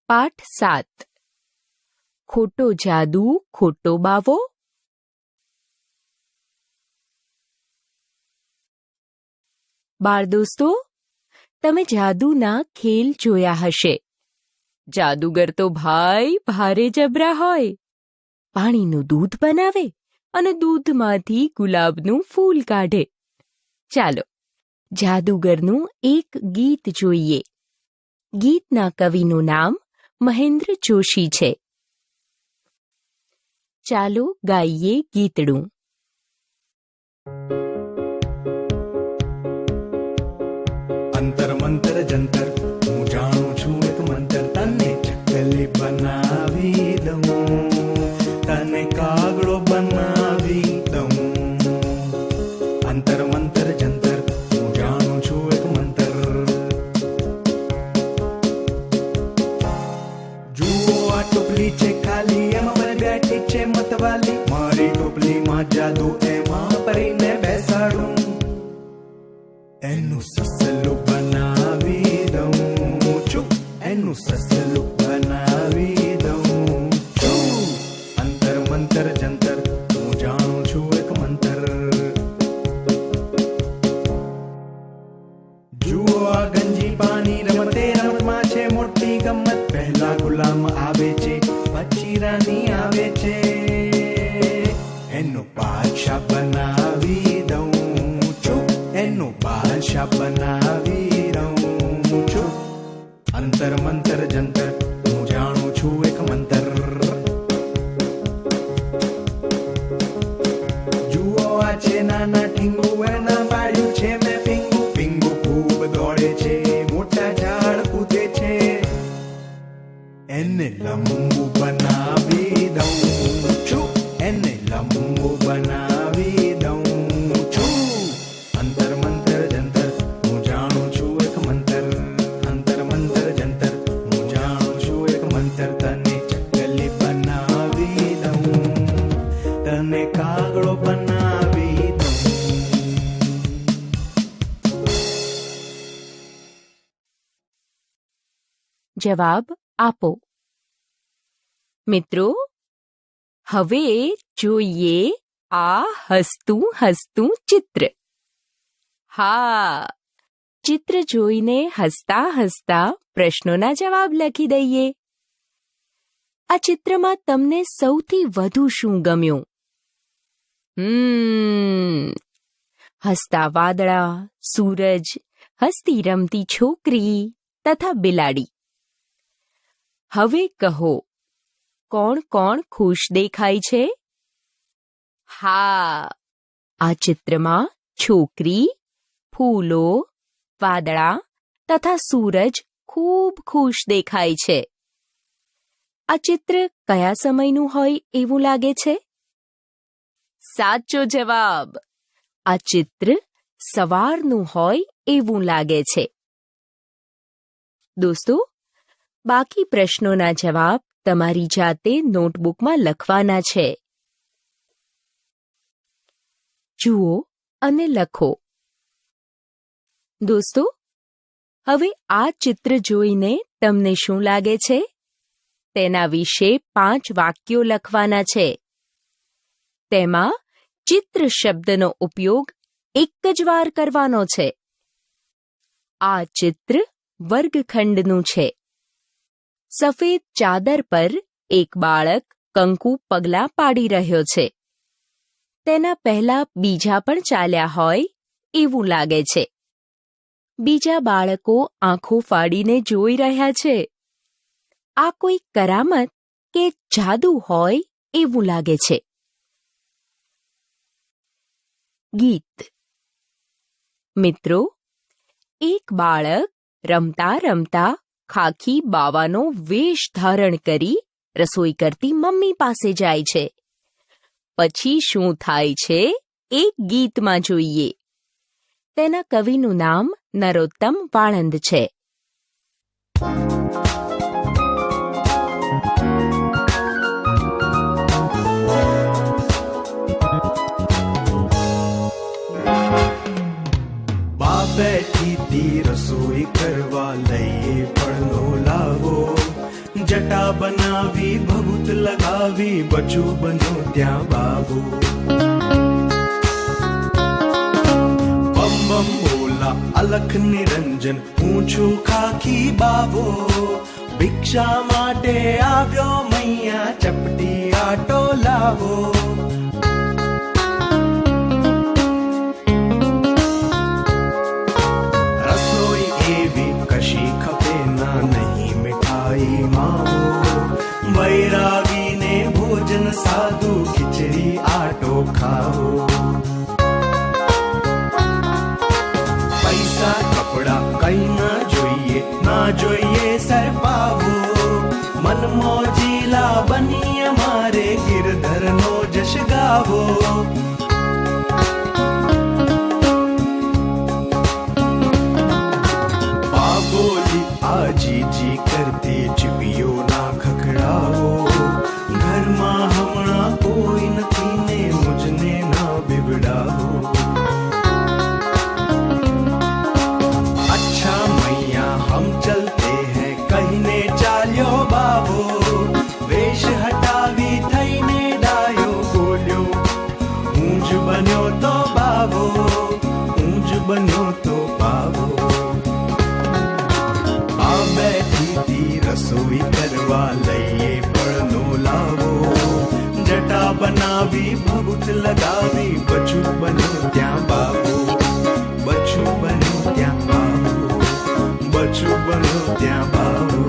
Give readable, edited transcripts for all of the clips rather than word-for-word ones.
પાઠ 7 ખોટો જાદુ ખોટો બાવો. બાળ દોસ્તો, તમે જાદુના ખેલ જોયા હશે. જાદુગર તો ભાઈ ભારે જબરા હોય. પાણીનું દૂધ બનાવે અને દૂધમાંથી ગુલાબનું ફૂલ કાઢે. ચાલો જાદુગરનું એક ગીત જોઈએ. ગીતના કવિનું નામ મહેન્દ્ર જોશી છે. ચાલો ગાઈએ ગીતડું. અંતર મંતર જંતર, હું જાણું છું એક મંતર, તને ચકલી બનાવી દઉં, તને કાગડો બનાવી દઉં. અંતર મંતર જંતર, હું જાણું છું એક મંતર. જુઓ આ ટોપલી છે ખાલી, એમાં મને બેઠી છે મતવાલી. મારી ટોપલીમાં જાદુ, એમાં પરીને બેસાડું. એનું સસલું બનાવી દઉં છું, એનું સસલું બનાવી દઉં છું. અંતર મંતર જંતર, હું જાણું છું એક મંતર. જુઓ આ ગંજી પાણી રમતે રમતમાં છે મોટી ગમત. પહેલા ગુલામ આવે છે, પછી રાની આવે છે. એનું બાદશાહ બનાવી દઉં છું, એનું બાદશાહ બનાવી દઉં છું. અંતર મંતર જંતર, હું જાણું છું એક મંતર. જુઓ આ છે નાના ઠીંગુ, એના પાડ્યું છે મેં પિંગુ. પિંગુ ખૂબ દોડે છે, મોટા ઝાડ કૂદે છે. એને લંબુ બનાવી દઉં છું, એને લંબુ બનાવી દઉં છું. અંતર મંતર જંતર, હું જાણું છું એક મંતર. અંતર મંતર જંતર, હું જાણું છું એક મંતર. તને ચકલી બનાવી દઉં, તને કાગડો બનાવી દઉં. જવાબ આપો. મિત્રો, હવે જોઈએ આ હસતું હસતું ચિત્ર. હા, ચિત્ર જોઈને હસતા હસતા પ્રશ્નોના જવાબ લખી દઈએ. આ ચિત્રમાં તમને સૌથી વધુ શું ગમ્યું? હસતા વાદળા, સૂરજ, હસતી રમતી છોકરી તથા બિલાડી. હવે કહો, કોણ કોણ ખુશ દેખાય છે? હા, આ ચિત્રમાં છોકરી, ફૂલો, વાદળા તથા સૂરજ ખૂબ ખુશ દેખાય છે. આ ચિત્ર કયા સમયનું હોય એવું લાગે છે? સાચો જવાબ. આ ચિત્ર સવારનું હોય એવું લાગે છે. દોસ્તો, બાકી પ્રશ્નોના જવાબ તમારી જાતે નોટબુકમાં લખવાના છે. જુઓ અને લખો. દોસ્તો, હવે આ ચિત્ર જોઈને તમને શું લાગે છે? તેના વિશે 5 વાક્યો લખવાના છે. તેમાં ચિત્ર શબ્દનો ઉપયોગ એક જ વાર કરવાનો છે. આ ચિત્ર વર્ગખંડનું છે. સફેદ ચાદર પર એક બાળક કંકુ પગલાં પાડી રહ્યો છે. તેના પહેલા બીજા પણ ચાલ્યા હોય એવું લાગે છે. બીજા બાળકો આંખો ફાડીને જોઈ રહ્યા છે. આ કોઈ કરામત કે જાદુ હોય એવું લાગે છે. ગીત. મિત્રો, એક બાળક રમતા રમતા ખાખી બાવાનો વેશ ધારણ કરી રસોઈ કરતી મમ્મી પાસે જાય છે. પછી શું થાય છે એ ગીતમાં જોઈએ. તેના કવિનું નામ નરોત્તમ વાળંદ છે. બેઠી તી રસોઈ કરવા, લઈએ પડનો લાવો. જટા બનાવી ભભૂત લગાવી બચું બન્યો ત્યાં બાબો બમ બમ બોલા અલખ નિરંજન હું છું ખાખી બાબો ભિક્ષા માટે આવ્યો મૈયા ચપટી આટો લાવો રસોઈ એવી કશી ખપે ના નહીં મીઠાઈ માવો વૈરાગીને ભોજન સાદું ખીચડી આટો ખાવો પૈસા કપડા કઈ ના જોઈએ સરપાવો મનમોજીલા બની અમારે ગિરધરનો જશ ગાવો બાબોલી આજીજી કરતી ચીપિયો ના ખખડાવો ઘરમાં હમણાં કોઈ નથી ને મુજને ના બિબડાવો हम चलते हैं कहीने चाल्यो बाबो वेश हटावी थईने डायो बोल्यो હું જ બન્યો તો બાબો હું જ બન્યો તો બાબો આ બેઠી તી રસોઈ કરવા લઈએ પડનો લાવો જટા બનાવી ભભૂત લગાવી બચું બન્યો ત્યાં બાબો બચું બન્યો ત્યાં બાબો બચું બન્યો ત્યાં બાબો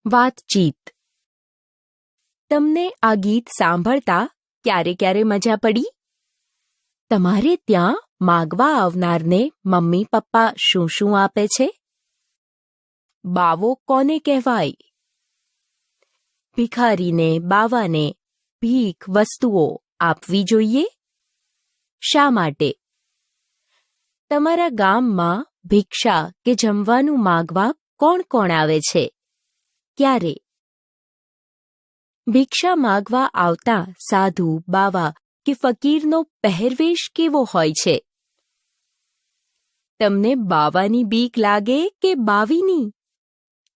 વાતચીત. તમને આ ગીત સાંભળતા ક્યારે ક્યારે મજા પડી? તમારે ત્યાં માગવા આવનારને મમ્મી પપ્પા શું શું આપે છે? બાવો કોને કહેવાય? ભિખારીને બાવાને ભીખ વસ્તુઓ આપવી જોઈએ? શા માટે? તમારા ગામમાં ભિક્ષા કે જમવાનું માગવા કોણ કોણ આવે છે? ક્યારે? ભિક્ષા માગવા આવતા સાધુ બાવા કે ફકીરનો પહેરવેશ કેવો હોય છે? તમને બાવાની બીક લાગે કે બાવીની?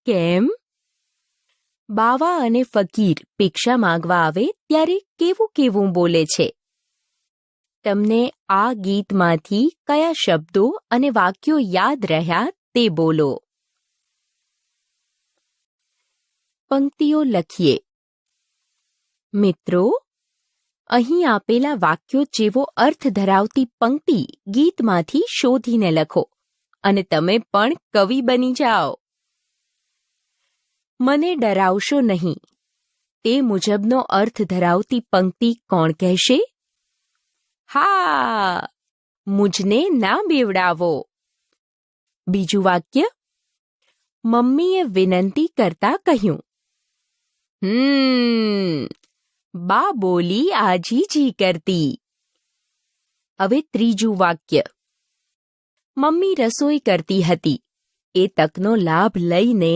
કેમ? બાવા અને ફકીર ભિક્ષા માગવા આવે ત્યારે કેવું કેવું બોલે છે? તમને આ ગીતમાંથી કયા શબ્દો અને વાક્યો યાદ રહ્યા તે બોલો. પંક્તિઓ લખીએ. મિત્રો, અહીં આપેલા વાક્યો જેવો અર્થ ધરાવતી પંક્તિ ગીતમાંથી શોધીને લખો અને તમે પણ કવિ બની જાઓ. મને ડરાવશો નહીં તે મુજબનો અર્થ ધરાવતી પંક્તિ કોણ કહેશે? હા, મુજને ના બેવડાવો. બીજું વાક્ય, મમ્મીએ વિનંતી કરતા કહ્યું. બા બોલી આજીજી કરતી. હવે ત્રીજું વાક્ય, મમ્મી રસોઈ કરતી હતી એ તકનો લાભ લઈને.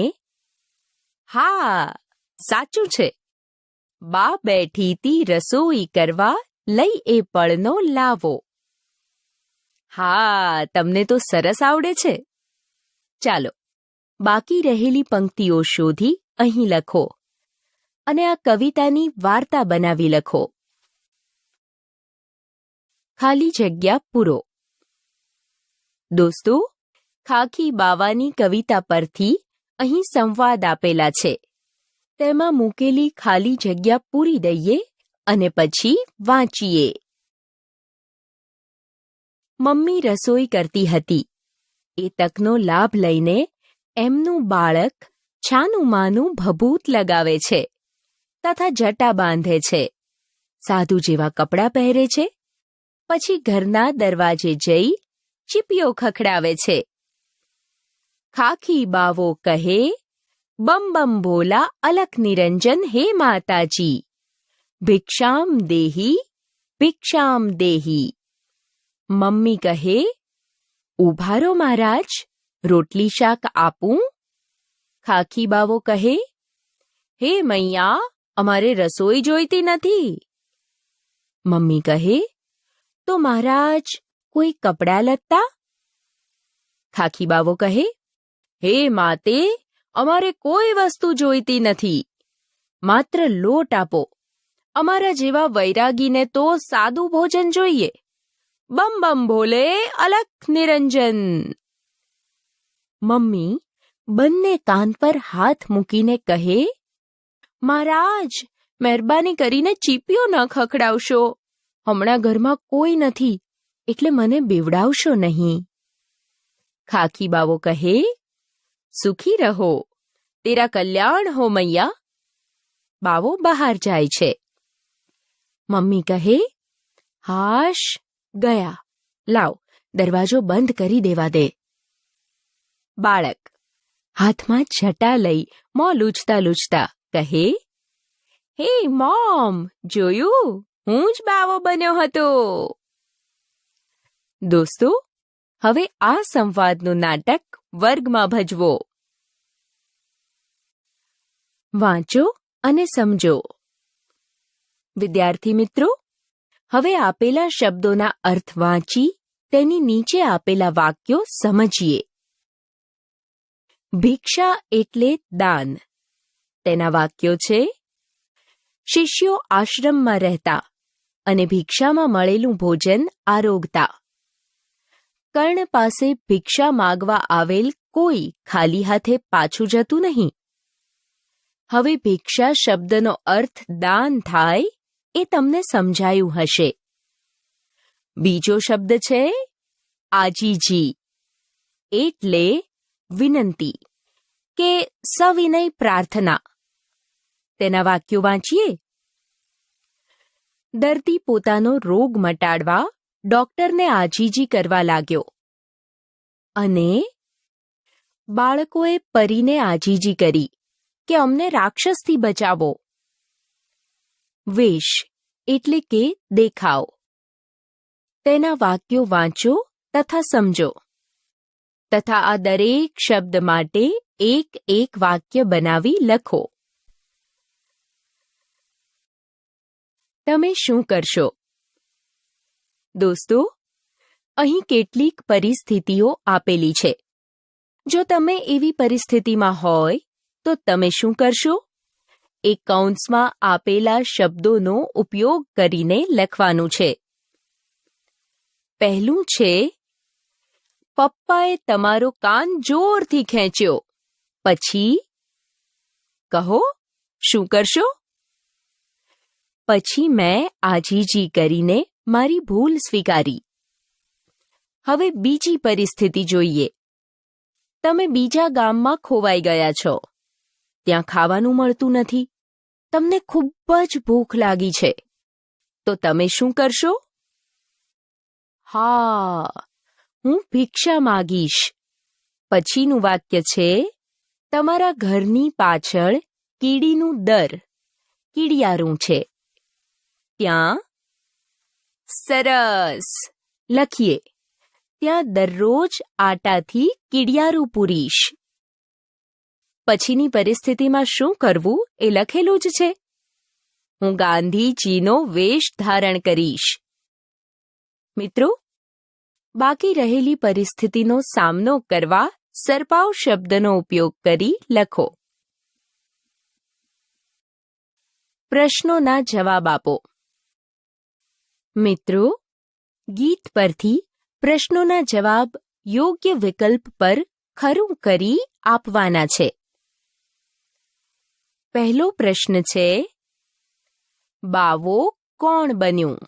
હા, સાચું છે. બા બેઠી તી રસોઈ કરવા લઈ એ પળનો લાવો. હા, તમને તો સરસ આવડે છે. ચાલો, બાકી રહેલી પંક્તિઓ શોધી અહીં લખો અને આ કવિતાની વાર્તા બનાવી લખો. ખાલી જગ્યા પૂરો. દોસ્તો, ખાખી બાવાની કવિતા પરથી અહીં સંવાદ આપેલા છે. તેમાં મૂકેલી ખાલી જગ્યા પૂરી દઈએ અને પછી વાંચીએ. મમ્મી રસોઈ કરતી હતી એ તકનો લાભ લઈને એમનું બાળક છાનું માનું ભભૂત લગાવે છે તથા જટા બાંધે છે, સાધુ જેવા કપડાં પહેરે છે, પછી ઘરના દરવાજે જઈ ચીપિયો ખખડાવે છે. ખાખી બાવો કહે, બમ બમ ભોલા અલખ નિરંજન હે માતાજી, ભિક્ષામ દેહી ભિક્ષામ દેહી. મમ્મી કહે, ઉભા રહો મહારાજ, રોટલી શાક આપું? ખાખી બાવો કહે, હે મૈયા, અમારે રસોઈ જોઈતી નથી. મમ્મી કહે, તો મહારાજ કોઈ કપડાં લત્તા? ખાખી બાવો કહે, હે માતે, અમારે કોઈ વસ્તુ જોઈતી નથી, માત્ર લોટ આપો. અમારા જેવા વૈરાગીને તો સાદું ભોજન જોઈએ. બમ બમ ભોલે, અલખ નિરંજન. મમ્મી બંને કાન પર હાથ મૂકીને કહે, મહારાજ, મહેરબાની કરીને ચીપિયો ન ખખડાવશો. હમણાં ઘરમાં કોઈ નથી, એટલે મને બીવડાવશો નહીં. ખાખી બાવો કહે, સુખી રહો, તેરા કલ્યાણ હો મૈયા. બાવો બહાર જાય છે. મમ્મી કહે, હાશ, ગયા. લાવ, દરવાજો બંધ કરી દેવા દે. બાળક હાથમાં છટા લઈ મોં લૂછતા લૂછતા કહે, હે મોમ, જોયું, હું જ બાવો બન્યો હતો. દોસ્તો, હવે આ સંવાદનું નાટક વર્ગમાં ભજવો. વાંચો અને સમજો. વિદ્યાર્થી મિત્રો, હવે આપેલા શબ્દોના અર્થ વાંચી તેની નીચે આપેલા વાક્યો સમજીએ. ભિક્ષા એટલે દાન. તેના વાક્યો છે, શિષ્યો આશ્રમમાં રહેતા અને ભિક્ષામાં મળેલું ભોજન આરોગતા. કર્ણ પાસે ભિક્ષા માગવા આવેલ કોઈ ખાલી હાથે પાછું જતું નહીં. હવે ભિક્ષા શબ્દનો અર્થ દાન થાય એ તમને સમજાયું હશે. બીજો શબ્દ છે આજીજી, એટલે વિનંતી કે સવિનય પ્રાર્થના. તેના વાક્યો વાંચીએ. દર્દી પોતાનો રોગ મટાડવા ડોક્ટરને આજીજી કરવા લાગ્યો અને બાળકોએ પરીને આજીજી કરી કે અમને રાક્ષસથી બચાવો. વેશ એટલે કે દેખાવ. તેના વાક્યો વાંચો તથા સમજો, તથા આ દરેક શબ્દ માટે એક એક વાક્ય બનાવી લખો. તમે શું કરશો? દોસ્તો, અહીં કેટલીક પરિસ્થિતિઓ આપેલી છે. જો તમે એવી પરિસ્થિતિમાં હોય તો તમે શું કરશો? એક કૌંસમાં આપેલા શબ્દોનો ઉપયોગ કરીને લખવાનું છે. પહેલું છે, પપ્પાએ તમારો કાન જોરથી ખેંચ્યો. પછી કહો, શું કરશો? પછી મેં આજીજી કરીને મારી ભૂલ સ્વીકારી. હવે બીજી પરિસ્થિતિ જોઈએ. તમે બીજા ગામમાં ખોવાઈ ગયા છો. ત્યાં ખાવાનું મળતું નથી. તમને ખૂબ જ ભૂખ લાગી છે. તો તમે શું કરશો? હા, હું ભિક્ષા માગીશ. પછીનું વાક્ય છે, તમારા ઘરની પાછળ કીડીનું દર, કીડિયારું છે. ત્યાં સરસ લખીએ. ત્યાં દરરોજ આટાથી કીડિયારું પૂરીશ. પછીની પરિસ્થિતિમાં શું કરવું એ લખેલું જ છે. હું ગાંધીજીનો વેશ ધારણ કરીશ. મિત્રો, બાકી રહેલી પરિસ્થિતિનો સામનો કરવા સરપાવ શબ્દનો ઉપયોગ કરી લખો. પ્રશ્નોના જવાબ આપો. મિત્રો, ગીત પરથી પ્રશ્નોના જવાબ યોગ્ય વિકલ્પ પર ખરું કરી આપવાના છે. પહેલો પ્રશ્ન છે, બાવો કોણ બન્યું?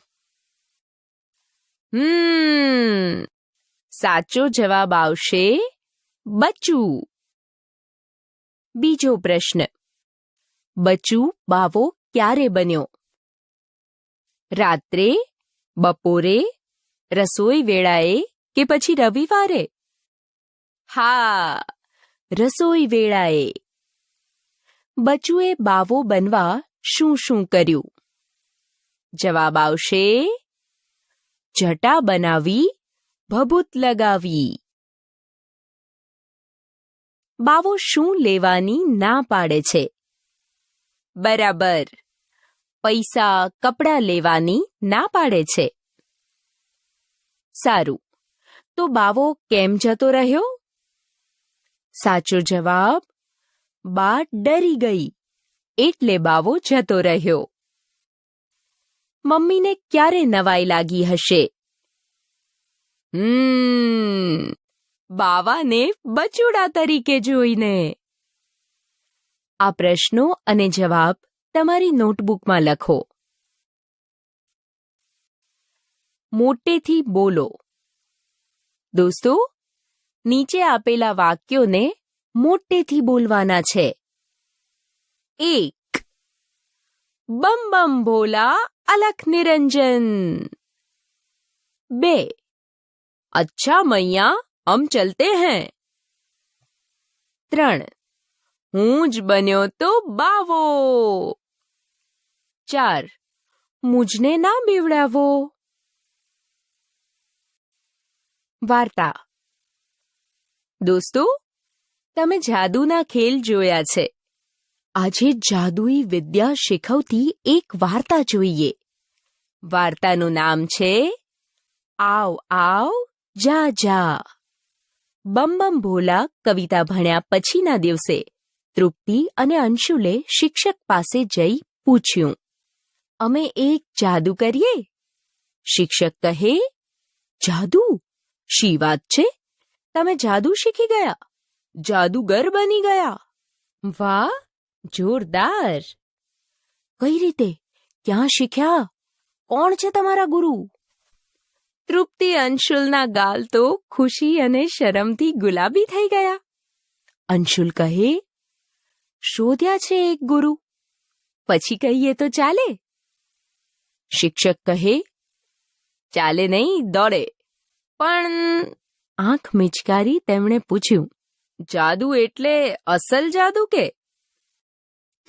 સાચો જવાબ આવશે બચ્ચું. બીજો પ્રશ્ન, બચ્ચું બાવો ક્યારે બન્યો? રાત્રે, બપોરે, રસોઈ વેળાએ કે પછી રવિવારે? હા, રસોઈ વેળાએ. બચ્ચુએ બાવો બનવા શું શું કર્યું? જવાબ આવશે જટા બનાવી, ભભૂત લગાવી. બાવો શું લેવાની ના પાડે છે? બરાબર, પૈસા કપડાં લેવાની ના પાડે છે. સારું, તો બાવો કેમ જતો રહ્યો? સાચો જવાબ, બા ડરી ગઈ એટલે બાવો જતો રહ્યો. મમ્મીને ક્યારે નવાઈ લાગી હશે? બાવાને બચુડા તરીકે જોઈને. આ પ્રશ્નો અને જવાબ તમારી નોટબુકમાં લખો. મોટેથી બોલો. દોસ્તો, નીચે આપેલા વાક્યોને મોટેથી બોલવાના છે. 1. બમ બમ ભોલા અલખ નિરંજન. 2. अच्छा मैया हम चलते हैं. 3. હું જ બન્યો તો બાવો. 4. મુझને ના બીવડાવો. વાર્તા. દોસ્તો, તમે જાદુના ખેલ જોયા છે. આજે જાદુઈ વિદ્યા શીખવતી એક વાર્તા જોઈએ. વાર્તાનું નામ છે આવ આવ જા જા. બમ બમ ભોલા કવિતા ભણ્યા પછીના દિવસે તૃપ્તિ અને અંશુલે શિક્ષક પાસે જઈ પૂછ્યું, અમે એક જાદુ કરીએ? શિક્ષક કહે, જાદુ? શી વાત છે? તમે જાદુ શીખી ગયા? જાદુગર બની ગયા? વાહ, જોરદાર! કઈ રીતે? ક્યાં શીખ્યા? કોણ છે તમારા ગુરુ? તૃપ્તિ અંશુલના ગાલ તો ખુશી અને શરમથી ગુલાબી થઈ ગયા. અંશુલ કહે, શોધ્યા છે એક ગુરુ, પછી કહીએ તો ચાલે? શિક્ષક કહે, ચાલે નહીં, દોડે. પણ આંખ મિચકારી તેમણે પૂછ્યું, જાદુ એટલે અસલ જાદુ કે?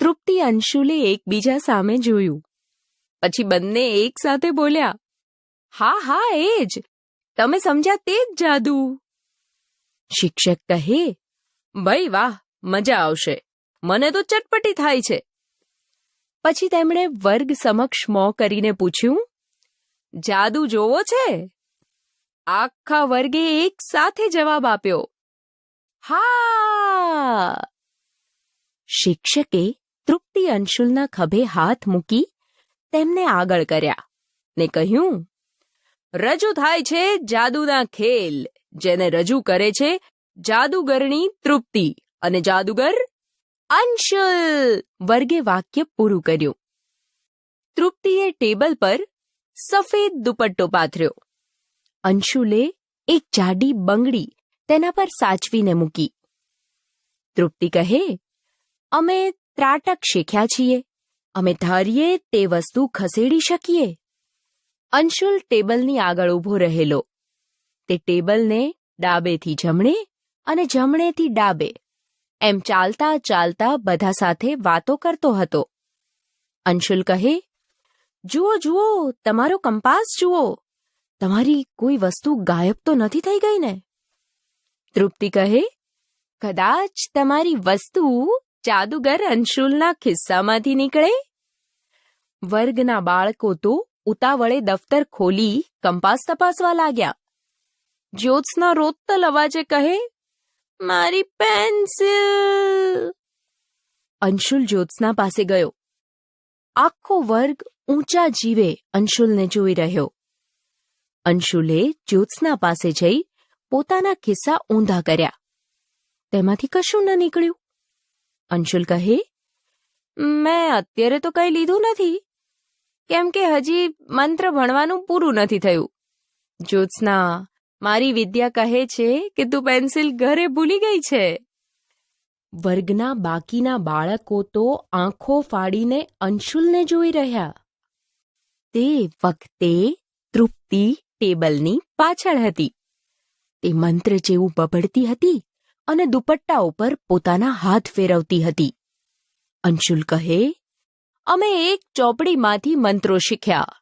તૃપ્તિ અંશુલે એકબીજા સામે જોયું. પછી બંને એક સાથે બોલ્યા, હા હા, એ જ. તમે સમજ્યા તે જ જાદુ. શિક્ષક કહે, ભાઈ વાહ, મજા આવશે. મને તો ચટપટી થાય છે. પછી તેમણે વર્ગ સમક્ષ મોં કરીને પૂછ્યું, જાદુ જોવો છે? આખા વર્ગે એક સાથે જવાબ આપ્યો, હા. શિક્ષકે તૃપ્તિ અંશુલના ખભે હાથ મૂકી તેમને આગળ કર્યા ને કહ્યું, રજૂ થાય છે જાદુના ખેલ, જેને રજૂ કરે છે જાદુગરણી તૃપ્તિ અને જાદુગર અંશુલ. વર્ગે વાક્ય પૂરું કર્યું. તૃપ્તિએ ટેબલ પર સફેદ દુપટ્ટો પાથર્યો. અંશુલે એક જાડી બંગડી તેના પર સાચવીને મૂકી. તૃપ્તિ કહે, અમે ત્રાટક શીખ્યા છીએ. અમે ધારીએ તે વસ્તુ ખસેડી શકીએ. અંશુલ ટેબલની આગળ ઊભો રહેલો. તે ટેબલને ડાબેથી જમણે અને જમણેથી ડાબે એમ ચાલતા ચાલતા બધા સાથે વાતો કરતો હતો. અંશુલ કહે, જુઓ જુઓ, તમારો કંપાસ જુઓ. તમારી કોઈ વસ્તુ ગાયબ તો નથી થઈ ગઈ ને? તૃપ્તિ કહે, કદાચ તમારી વસ્તુ જાદુગર અંશુલના ખિસ્સામાંથી નીકળે. વર્ગના બાળકો તો ઉતાવળે દફતર ખોલી કંપાસ તપાસવા લાગ્યા. જ્યોત્સના રોતલ અવાજે કહે, મારી પેન્સિલ. અંશુલ જ્યોત્સના પાસે ગયો. આખો વર્ગ ઊંચા જીવે અંશુલને જોઈ રહ્યો. અંશુલે જ્યોત્સના પાસે જઈ પોતાના ખિસ્સા ઊંધા કર્યા. તેમાંથી કશું ન નીકળ્યું. અંશુલ કહે, મેં અત્યારે તો કંઈ લીધું નથી, કેમ કે હજી મંત્ર ભણવાનું પૂરું નથી થયું. જ્યોત્સના, મારી વિદ્યા કહે છે કે તું પેન્સિલ ઘરે ભૂલી ગઈ છે. વર્ગના બાકીના બાળકો તો આંખો ફાડીને અંશુલને જોઈ રહ્યા. તે વખતે તૃપ્તિ ટેબલની પાછળ હતી. તે મંત્ર જેવું બબડતી હતી અને દુપટ્ટા ઉપર પોતાના હાથ ફેરવતી હતી. અંશુલ કહે, અમે એક ચોપડીમાંથી મંત્રો શીખ્યા.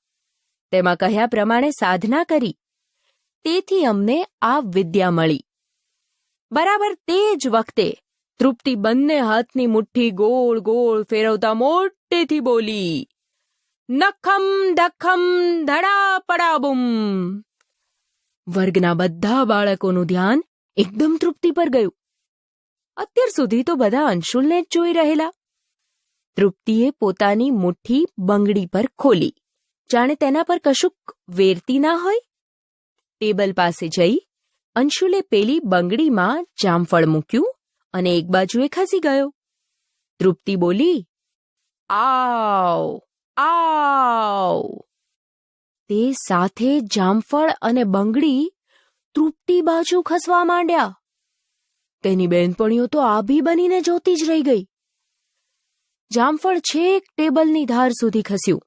તેમાં કહ્યા પ્રમાણે સાધના કરી. તેથી અમને આ વિદ્યા મળી. બરાબર તે જ વખતે તૃપ્તિ બંને હાથની મુઠ્ઠી ગોળ ગોળ ફેરવતા મોટેથી બોલી, નખમ ધખમ ધડા પડાબુમ. વર્ગના બધા બાળકોનું ધ્યાન એકદમ તૃપ્તિ પર ગયું. અત્યાર સુધી તો બધા અંશુલને જ જોઈ રહેલા. તૃપ્તિએ પોતાની મુઠ્ઠી બંગડી પર ખોલી, જાણે તેના પર કશુંક વેરતી ના હોય. ટેબલ પાસે જઈ અંશુલે પેલી બંગડીમાં જામફળ મૂક્યું અને એક બાજુએ ખસી ગયો. તૃપ્તિ બોલી, આવ આવ. તે સાથે જામફળ અને બંગડી તૃપ્તિ બાજુ ખસવા માંડ્યા. તેની બહેનપણીઓ તો આભી બનીને જોતી જ રહી ગઈ. જામફળ છેક ટેબલની ધાર સુધી ખસ્યું.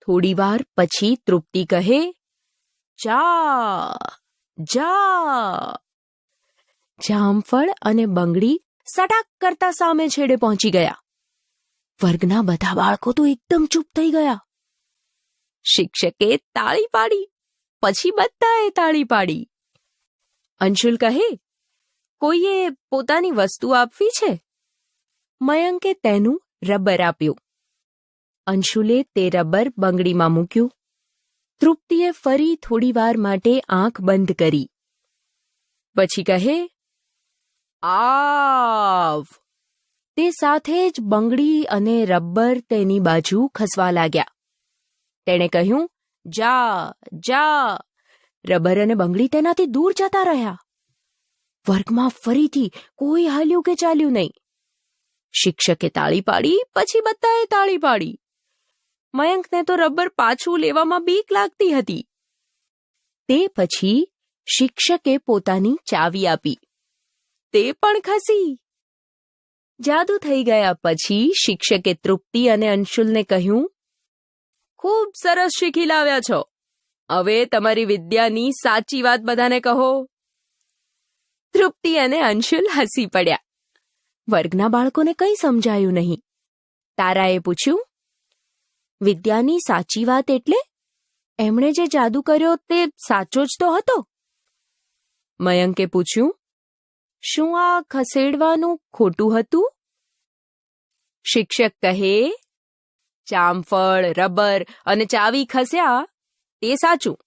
થોડીવાર પછી તૃપ્તિ કહે, જા જા. જામફળ અને બંગડી સટાક કરતા સામે છેડે પહોંચી ગયા. વર્ગના બધા બાળકો તો એકદમ ચૂપ થઈ ગયા. શિક્ષકે તાળી પાડી, પછી બધાએ તાળી પાડી. અંશુલ કહે, કોઈએ પોતાની વસ્તુ આપવી છે? મયંકે તેનું રબર આપ્યું. અંશુલે તે રબર બંગડીમાં મૂક્યું. તૃપ્તિએ ફરી થોડીવાર માટે આંખ બંધ કરી. પછી કહે, આવ. તે સાથે જ બંગડી અને રબર તેની બાજુ ખસવા લાગ્યા. તેણે કહ્યું, જા જા. રબર અને બંગડી તેનાથી દૂર જતા રહ્યા. વર્ગમાં ફરીથી કોઈ હાલ્યું કે ચાલ્યું નહીં. શિક્ષકે તાળી પાડી, પછી બધાએ તાળી પાડી. મયંકને તો રબર પાછું લેવામાં બીક લાગતી હતી. તે પછી શિક્ષકે પોતાની ચાવી આપી. તે પણ ખસી. જાદુ થઈ ગયા પછી શિક્ષકે તૃપ્તિ અને અંશુલને કહ્યું, ખૂબ સરસ શીખી લાવ્યા છો. હવે તમારી વિદ્યાની સાચી વાત બધાને કહો. તૃપ્તિ અને અંશુલ હસી પડ્યા. વર્ગના બાળકોને કંઈ સમજાયું નહીં. તારાએ પૂછ્યું, વિદ્યાની સાચી વાત એટલે? એમણે જે જાદુ કર્યો તે સાચો જ તો હતો. મયંકે પૂછ્યું, શું આ ખસેડવાનું ખોટું હતું? શિક્ષક કહે, જામફળ, રબર અને ચાવી ખસ્યા તે સાચું,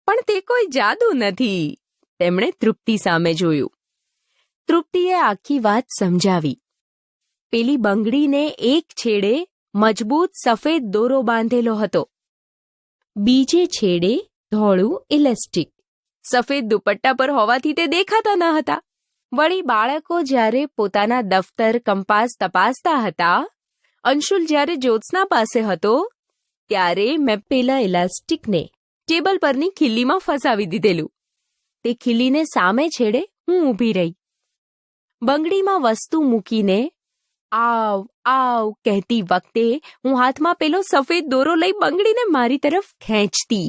પણ તે કોઈ જાદુ નથી. તેમણે તૃપ્તિ સામે જોયું. તૃપ્તિએ આખી વાત સમજાવી. પેલી બંગડીને એક છેડે મજબૂત સફેદ દોરો બાંધેલો હતો. બીજે છેડે ધોળું ઇલાસ્ટિક. સફેદ દુપટ્ટા પર હોવાથી તે દેખાતા ન હતા. વળી બાળકો જ્યારે પોતાના દફતર કંપાસ તપાસતા હતા, અંશુલ જ્યારે જ્યોત્સના પાસે હતો, ત્યારે મેં પેલા ઇલાસ્ટિકને ટેબલ પરની ખીલ્લીમાં ફસાવી દીધેલું. તે ખીલ્લીને સામે છેડે હું ઊભી રહી. બંગડીમાં વસ્તુ મૂકીને આવ આવ કહેતી વખતે હું હાથમાં પેલો સફેદ દોરો લઈ બંગડીને મારી તરફ ખેંચતી.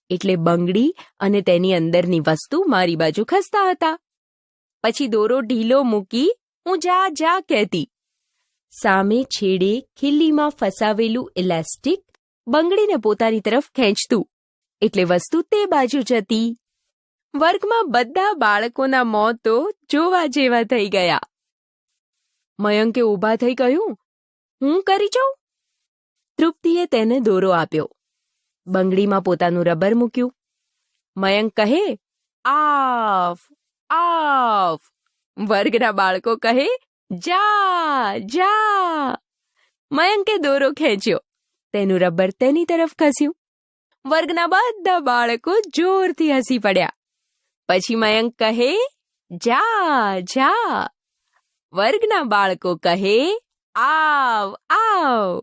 એટલે બંગડી અને તેની અંદરની વસ્તુ મારી બાજુ ખસતા હતા. પછી દોરો ઢીલો મૂકી હું જા જા કહેતી. સામે છેડે ખીલ્લીમાં ફસાવેલું ઇલાસ્ટિક બંગડીને પોતાની તરફ ખેંચતું, એટલે વસ્તુ તે બાજુ જતી. વર્ગમાં બધા બાળકોના મોં તો જોવા જેવા થઈ ગયા. મયંકે ઊભા થઈ કહ્યું, હું કરી જાઉં? તૃપ્તિએ તેને દોરો આપ્યો. બંગડીમાં પોતાનું રબર મૂક્યું. મયંક કહે, આવ આવ. વર્ગના બાળકો કહે, જા જા. મયંકે દોરો ખેંચ્યો. તેનું રબર તેની તરફ ખસ્યું. વર્ગના બધા બાળકો જોરથી હસી પડ્યા. પછી મયંક કહે, જા જા. વર્ગના બાળકો કહે, આવ આવ.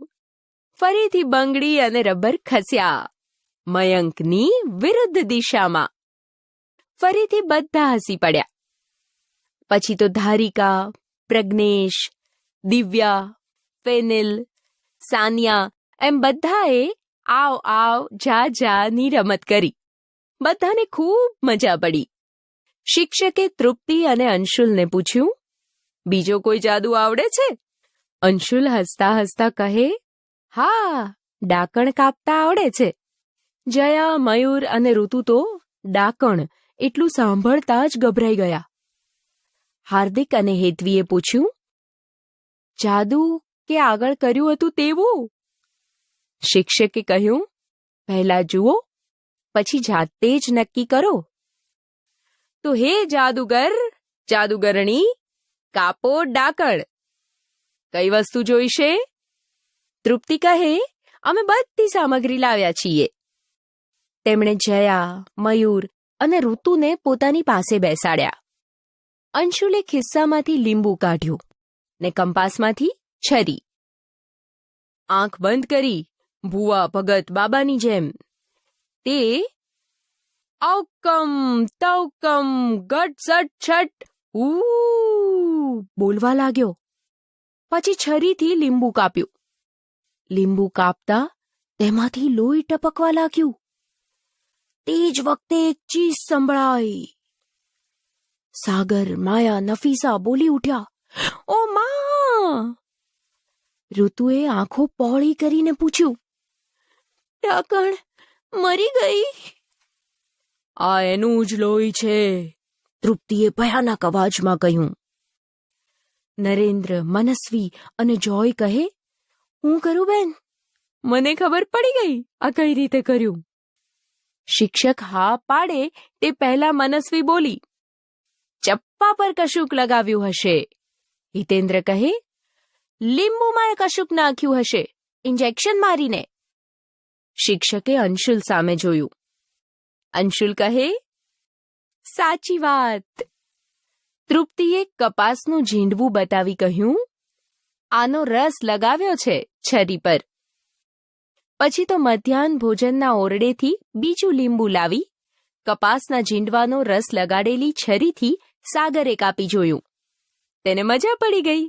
ફરીથી બંગડી અને રબર ખસ્યા, મયંકની વિરુદ્ધ દિશામાં. ફરીથી બધા હસી પડ્યા. પછી તો ધારિકા, પ્રજ્ઞેશ, દિવ્યા, ફેનિલ, સાનિયા એમ બધાએ આવ આવ જા જાની રમત કરી. બધાને ખૂબ મજા પડી. શિક્ષકે તૃપ્તિ અને અંશુલને પૂછ્યું, બીજો કોઈ જાદુ આવડે છે? અંશુલ હસતા હસતા કહે, હા, ડાકણ કાપતા આવડે છે. જયા, મયુર અને ઋતુ તો ડાકણ એટલું સાંભળતા જ ગભરાઈ ગયા. હાર્દિક અને હેતવીએ પૂછ્યું, જાદુ કે આગળ કર્યું હતું તેવું? શિક્ષકે કહ્યું, પહેલા જુઓ, પછી જાતે જ નક્કી કરો. તો હે જાદુગર, જાદુગરણી, કાપો ડાકણ. કઈ વસ્તુ જોઈશે? તૃપ્તિ કહે, અમે બધી સામગ્રી લાવ્યા છીએ. તેમણે જયા, મયુર અને ઋતુને પોતાની પાસે બેસાડ્યા. અંશુલે ખિસ્સામાંથી લીંબુ કાઢ્યું ને કંપાસમાંથી છરી. આંખ બંધ કરી ભુવા ભગત બાબાની જેમ તે ઔકમ તૌકમ ગટ ઝટ છટ બોલવા લાગ્યો. પછી છરીથી લીંબુ કાપ્યું. લીંબુ કાપતા તેમાંથી લોહી ટપકવા લાગ્યું. તે જ વખતે એક ચીસ સંભળાઈ. સાગર, માયા, નફીસા બોલી ઉઠ્યા, ઓ માં! ઋતુએ આંખો પહોળી કરીને પૂછ્યું, ડાકણ મરી ગઈ? આ એનું જ લોહી છે, તૃપ્તિએ ભયાનક અવાજમાં કહ્યું. નરેન્દ્ર, મનસ્વી અને જોય કહે, હું કરું બેન? મને ખબર પડી ગઈ આ કઈ રીતે કર્યું. શિક્ષક હા પાડે તે પહેલા મનસ્વી બોલી, ચપ્પા પર કશુંક લગાવ્યું હશે. હિતેન્દ્ર કહે, લીંબુમાં કશુંક નાખ્યું હશે, ઇન્જેક્શન મારીને. શિક્ષકે અંશુલ સામે જોયું. અંશુલ કહે, સાચી વાત. તૃપ્તિએ કપાસનું ઝીંડવું બતાવી કહ્યું, આનો રસ લગાવ્યો છે છરી પર. પછી તો મધ્યાહન ભોજનના ઓરડેથી બીજું લીંબુ લાવી કપાસના ઝીંડવાનો રસ લગાડેલી છરીથી સાગરે કાપી જોયું. તેને મજા પડી ગઈ.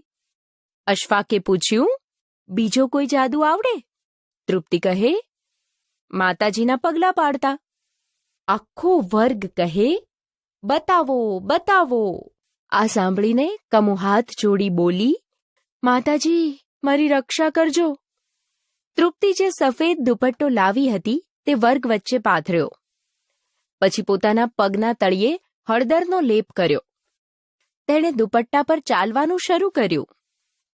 અશફાકે પૂછ્યું, બીજો કોઈ જાદુ આવડે? તૃપ્તિ કહે, માતાજીના પગલાં પાડતા. આખો વર્ગ કહે, બતાવો બતાવો. આ સાંભળીને કમુ હાથ જોડી બોલી, માતાજી મારી રક્ષા કરજો. તૃપ્તિ જે સફેદ દુપટ્ટો લાવી હતી તે વર્ગ વચ્ચે પાથર્યો. પછી પોતાના પગના તળિયે હળદરનો લેપ કર્યો. તેણે દુપટ્ટા પર ચાલવાનું શરૂ કર્યું.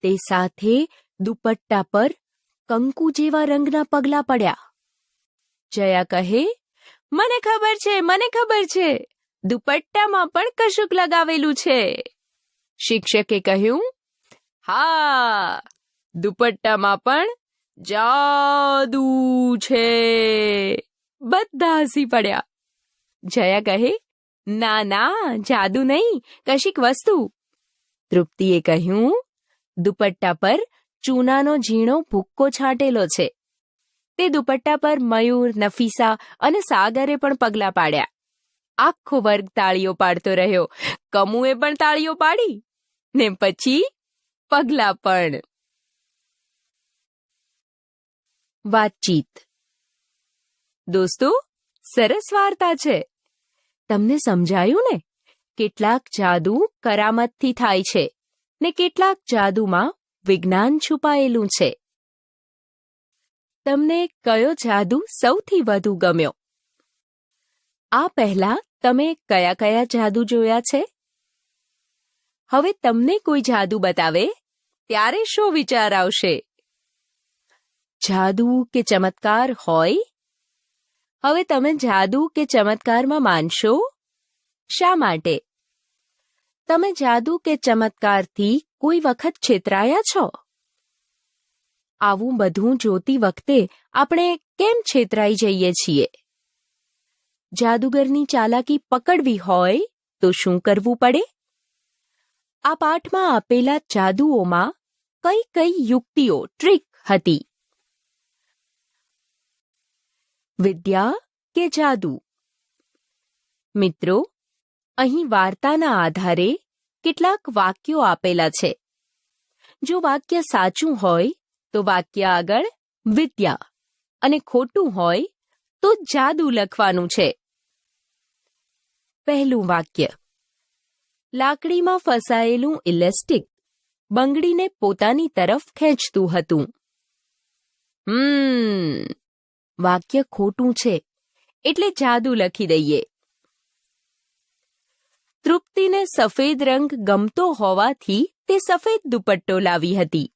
તે સાથે દુપટ્ટા પર કંકુ જેવા રંગના પગલાં પડ્યા. જયા કહે, મને ખબર છે, મને ખબર છે, દુપટ્ટામાં પણ કશુંક લગાવેલું છે. શિક્ષકે કહ્યું, હા, દુપટ્ટામાં પણ જાદુ છે. બધા હસી પડ્યા. જયા કહે, ના ના, જાદુ નહીં, કશીક વસ્તુ. તૃપ્તિએ કહ્યું, દુપટ્ટા પર ચૂનાનો ઝીણો ભૂક્કો છાંટેલો છે. તે દુપટ્ટા પર મયુર, નફીસા અને સાગરે પણ પગલાં પાડ્યા. આખો વર્ગ તાળીઓ પાડતો રહ્યો. કમુએ પણ તાળીઓ પાડી ને પછી પગલાં પણ. વાતચીત. દોસ્તો, સરસ વાર્તા છે. તમને સમજાયું ને? કેટલાક જાદુ કરામતથી થાય છે ને કેટલાક જાદુમાં વિજ્ઞાન છુપાયેલું છે. તમને કયો જાદુ સૌથી વધુ ગમ્યો? આ પહેલા તમે કયા કયા જાદુ જોયા છે? હવે તમને કોઈ જાદુ બતાવે ત્યારે શો વિચાર આવશે? જાદુ કે ચમત્કાર હોય? હવે તમે જાદુ કે ચમત્કારમાં માનશો? શા માટે? તમે જાદુ કે ચમત્કારથી કોઈ વખત છેતરાયા છો? આવું બધું જોતી વખતે આપણે કેમ છેતરાઈ જઈએ છીએ? જાદુગરની ચાલાકી પકડવી હોય તો શું કરવું પડે? આ પાઠમાં આપેલા જાદુઓમાં કઈ કઈ યુક્તિઓ, ટ્રીક હતી? વિદ્યા કે જાદુ? મિત્રો, અહીં વાર્તાના આધારે કેટલાક વાક્યો આપેલા છે. જો વાક્ય સાચું હોય તો વાક્ય આગળ વિદ્યા અને ખોટું હોય તો જાદુ લખવાનું છે. પહેલું વાક્ય. લાકડીમાં ફસાયેલું ઇલેસ્ટિક બંગડીને પોતાની તરફ ખેંચતું હતું. વાક્ય ખોટું છે એટલે જાદુ લખી દઈએ. તૃપ્તિને સફેદ રંગ ગમતો હોવાથી તે સફેદ દુપટ્ટો લાવી હતી.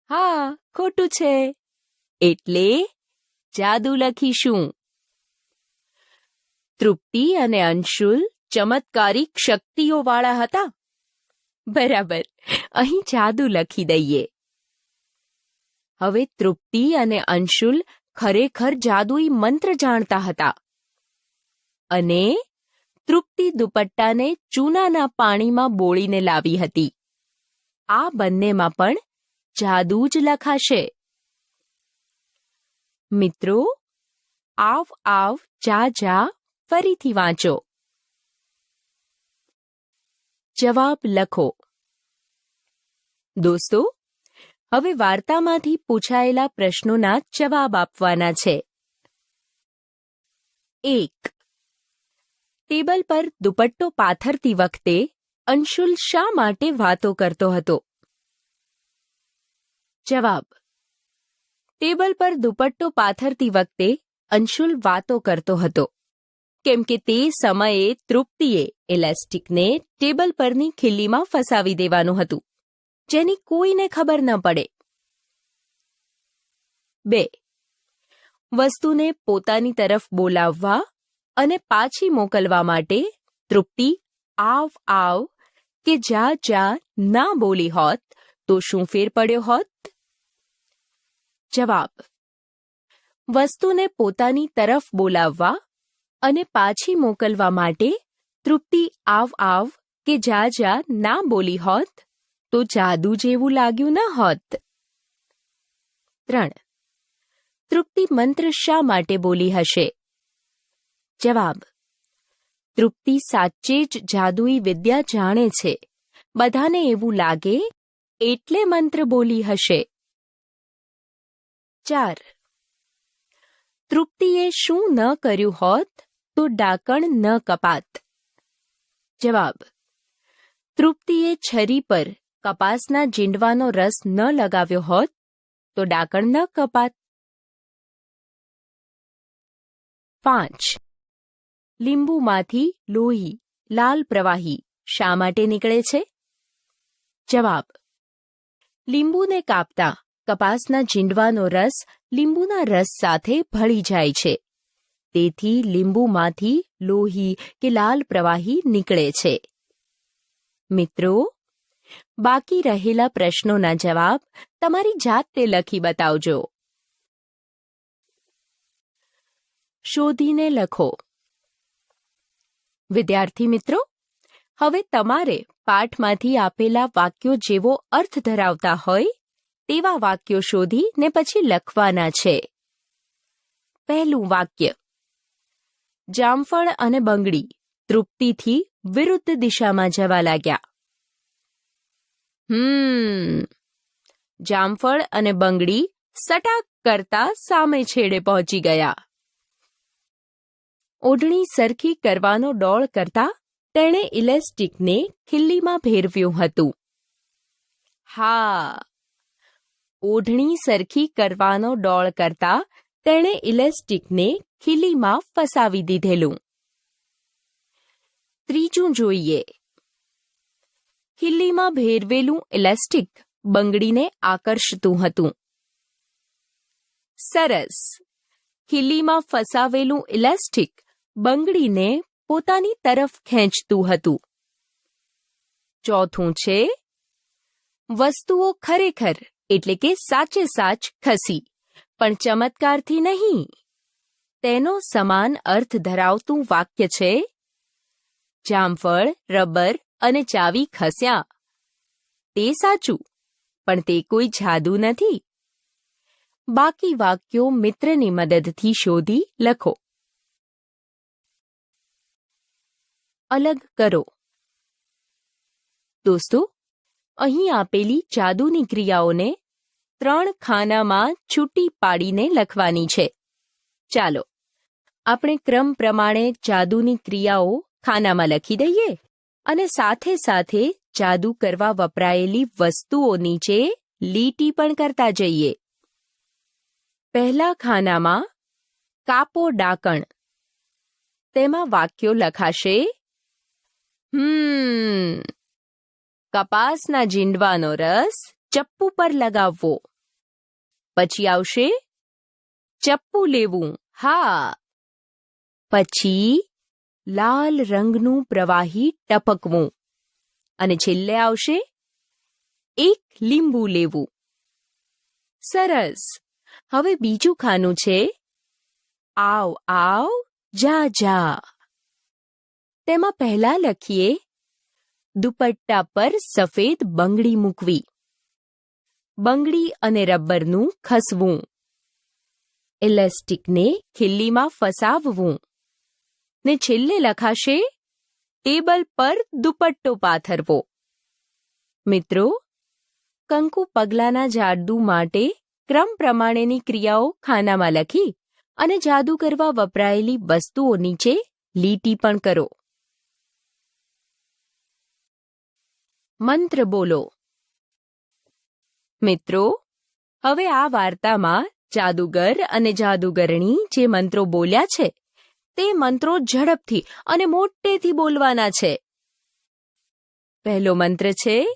હા, ખોટું છે. એટલે જાદુ લખીશું. તૃપ્તિ અને અંશુલ ચમત્કારિક શક્તિઓવાળા હતા. બરાબર, અહીં જાદુ લખી દઈએ. હવે તૃપ્તિ અને અંશુલ ખરેખર જાદુઈ મંત્ર જાણતા હતા. અને તૃપ્તિ દુપટ્ટાને ચૂનાના પાણીમાં બોળીને લાવી હતી. આ બંનેમાં પણ જાદુ જ લખાશે. મિત્રો, આવ આવ જા જા ફરીથી વાંચો. જવાબ લખો. દોસ્તો, હવે વાર્તામાંથી પૂછાયેલા પ્રશ્નોના જવાબ આપવાના છે. 1. ટેબલ પર દુપટ્ટો પાથરતી વખતે અંશુલ શા માટે વાતો કરતો હતો? જવાબ: ટેબલ પર દુપટ્ટો પાથરતી વખતે અંશુલ વાતો કરતો હતો કેમ કે તે સમયે તૃપ્તિએ ઇલાસ્ટિકને ટેબલ પરની ખિલ્લીમાં ફસાવી દેવાનું હતું, જેની કોઈને ખબર ન પડે. 2. વસ્તુને પોતાની તરફ બોલાવવા અને પાછી મોકલવા માટે તૃપ્તિ આવ આવ કે જા જા ના બોલી હોત તો શું ફેર પડ્યો હોત? જવાબ: વસ્તુને પોતાની તરફ બોલાવવા અને પાછી મોકલવા માટે તૃપ્તિ આવ આવ કે જા જા ના બોલી હોત તો જાદુ જેવું લાગ્યું ન હોત. 3. તૃપ્તિ મંત્ર શા માટે બોલી હશે? જવાબ: તૃપ્તિ સાચે જ જાદુઈ વિદ્યા જાણે છે. બધાને એવું લાગે એટલે મંત્ર બોલી હશે. 4. તૃપ્તિએ શું ન કર્યું હોત તો ડાકણ ન કપાત? જવાબ: તૃપ્તિએ છરી પર કપાસના જીંડવાનો રસ ન લગાવ્યો હોત તો ડાકણ ન કપાત. 5. લીંબુમાંથી લોહી લાલ પ્રવાહી શા માટે નીકળે છે? જવાબ: લીંબુને કાપતા કપાસના જીંડવાનો રસ લીંબુના રસ સાથે ભળી જાય છે. તેથી લીંબુમાંથી લોહી કે લાલ પ્રવાહી નીકળે છે. મિત્રો, બાકી રહેલા પ્રશ્નોના જવાબ તમારી જાતે લખી બતાવજો. શોધીને લખો. વિદ્યાર્થી મિત્રો, હવે તમારે પાઠમાંથી આપેલા વાક્યો જેવો અર્થ ધરાવતા હોય તેવા વાક્યો શોધી ને પછી લખવાના છે. પહેલું વાક્ય: જામફળ અને બંગડી તૃપ્તિથી વિરુદ્ધ દિશામાં જવા લાગ્યા. જામફળ અને બંગડી સટાક કરતા સામે છેડે પહોંચી ગયા. ઓઢણી સરખી કરવાનો ડોળ કરતા તેણે ઇલાસ્ટિકને ખિલ્લીમાં ભેરવ્યું હતું. હા, ઓઢણી સરખી કરવાનો ડોળ કરતા તેણે ઇલાસ્ટિકને ખિલ્લીમાં ફસાવી દીધેલું. ત્રીજું જોઈએ. ખિલ્લીમાં ભેરવેલું ઇલાસ્ટિક બંગડીને આકર્ષતું હતું. સરસ! ખિલ્લીમાં ફસાવેલું ઇલાસ્ટિક બંગડીને પોતાની તરફ ખેંચતું હતું. ચોથું છે, વસ્તુઓ ખરેખર એટલે કે સાચે સાચ ખસી, પણ ચમત્કારથી નહીં. તેનો સમાન અર્થ ધરાવતું વાક્ય છે, જામફળ, રબર અને ચાવી ખસ્યા. તે સાચું, પણ તે કોઈ જાદુ નથી. બાકી વાક્યો મિત્રની મદદથી શોધી લખો. અલગ કરો. દોસ્તો, અહીં આપેલી જાદુની ક્રિયાઓને 3 ખાનામાં છૂટી પાડીને લખવાની છે. ચાલો, આપણે ક્રમ પ્રમાણે જાદુની ક્રિયાઓ ખાનામાં લખી દઈએ અને સાથે સાથે જાદુ કરવા વપરાયેલી વસ્તુઓ નીચે લીટી પણ કરતા જઈએ. પહેલા ખાનામાં કાપો ડાકણ. તેમાં વાક્યો લખાશે, કપાસના જીંડવાનો રસ ચપ્પુ પર લગાવવો. પછી આવશે ચપ્પુ લેવું. હા. પછી લાલ રંગનું પ્રવાહી ટપકવું. અને છેલ્લે આવશે એક લીંબુ લેવું. સરસ. હવે બીજું ખાનું છે આવ આવ જા જા. તેમાં પહેલા લખીએ દુપટ્ટા પર સફેદ બંગડી મૂકવી. બંગડી અને રબરનું ખસવું. ઇલાસ્ટિકને ખિલ્લીમાં ફસાવવું. ને છેલ્લે લખાશે ટેબલ પર દુપટ્ટો પાથરવો. મિત્રો, કંકુ પગલાના જાદુ માટે ક્રમ પ્રમાણેની ક્રિયાઓ ખાનામાં લખી અને જાદુ કરવા વપરાયેલી વસ્તુઓ નીચે લીટી પણ કરો. મંત્ર બોલો. મિત્રો, હવે આ વાર્તામાં જાદુગર અને જાદુગરણી જે મંત્રો બોલ્યા છે તે મંત્રો ઝડપથી અને મોટેથી બોલવાના છે. પહેલો મંત્ર છે